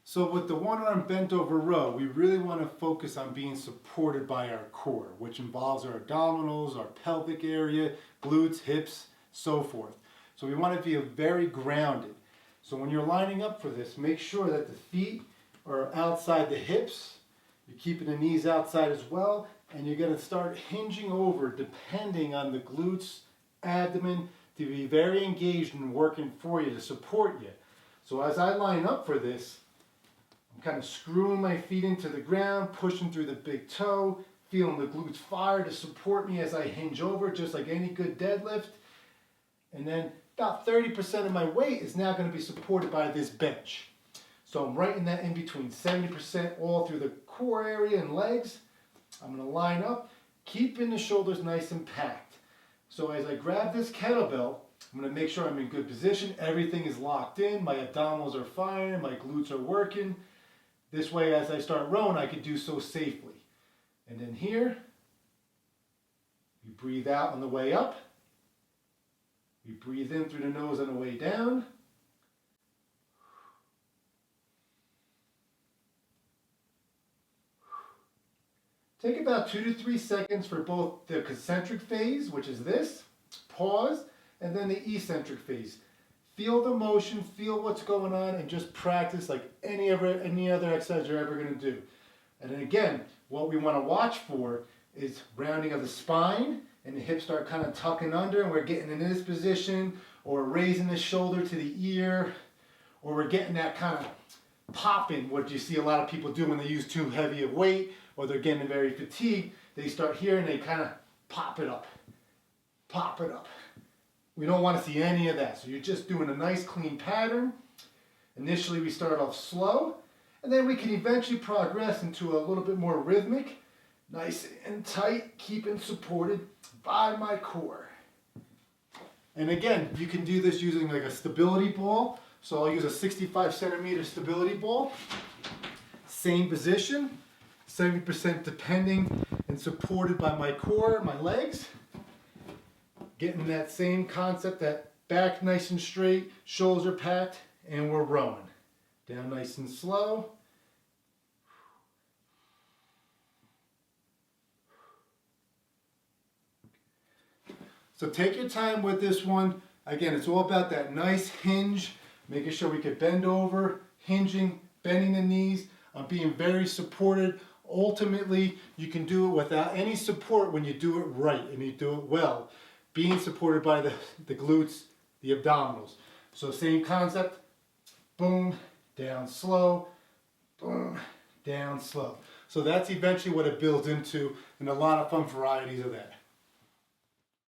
So with the one arm bent over row, we really want to focus on being supported by our core, which involves our abdominals, our pelvic area, glutes, hips, so forth. So we want to be very grounded. So when you're lining up for this, make sure that the feet are outside the hips. You're keeping the knees outside as well, and you're going to start hinging over depending on the glutes, abdomen, to be very engaged and working for you to support you. So as I line up for this, I'm kind of screwing my feet into the ground, pushing through the big toe, feeling the glutes fire to support me as I hinge over, just like any good deadlift. And then about 30% of my weight is now going to be supported by this bench. So I'm right in that in between, 70% all through the core area and legs. I'm going to line up, keeping the shoulders nice and packed. So as I grab this kettlebell, I'm going to make sure I'm in good position. Everything is locked in. My abdominals are firing. My glutes are working. This way, as I start rowing, I can do so safely. And then here, we breathe out on the way up. We breathe in through the nose on the way down. Take about 2 to 3 seconds for both the concentric phase, which is this, pause, and then the eccentric phase. Feel the motion, feel what's going on, and just practice like any other exercise you're ever going to do. And then again, what we want to watch for is rounding of the spine, and the hips start kind of tucking under, and we're getting in this position, or raising the shoulder to the ear, or we're getting that kind of popping, what you see a lot of people do when they use too heavy of weight, or they're getting very fatigued. They start here and they kind of pop it up, pop it up. We don't want to see any of that. So you're just doing a nice clean pattern. Initially we start off slow, and then we can eventually progress into a little bit more rhythmic, nice and tight, keeping supported by my core. And again, you can do this using like a stability ball. So I'll use a 65 centimeter stability ball. Same position, 70% depending and supported by my core, my legs. Getting that same concept, that back nice and straight, shoulders are packed, and we're rowing. Down nice and slow. So take your time with this one. Again, it's all about that nice hinge, making sure we can bend over, hinging, bending the knees, being very supported. Ultimately, you can do it without any support when you do it right and you do it well. Being supported by the glutes, the abdominals. So same concept, boom, down slow, boom, down slow. So that's eventually what it builds into, and a lot of fun varieties of that.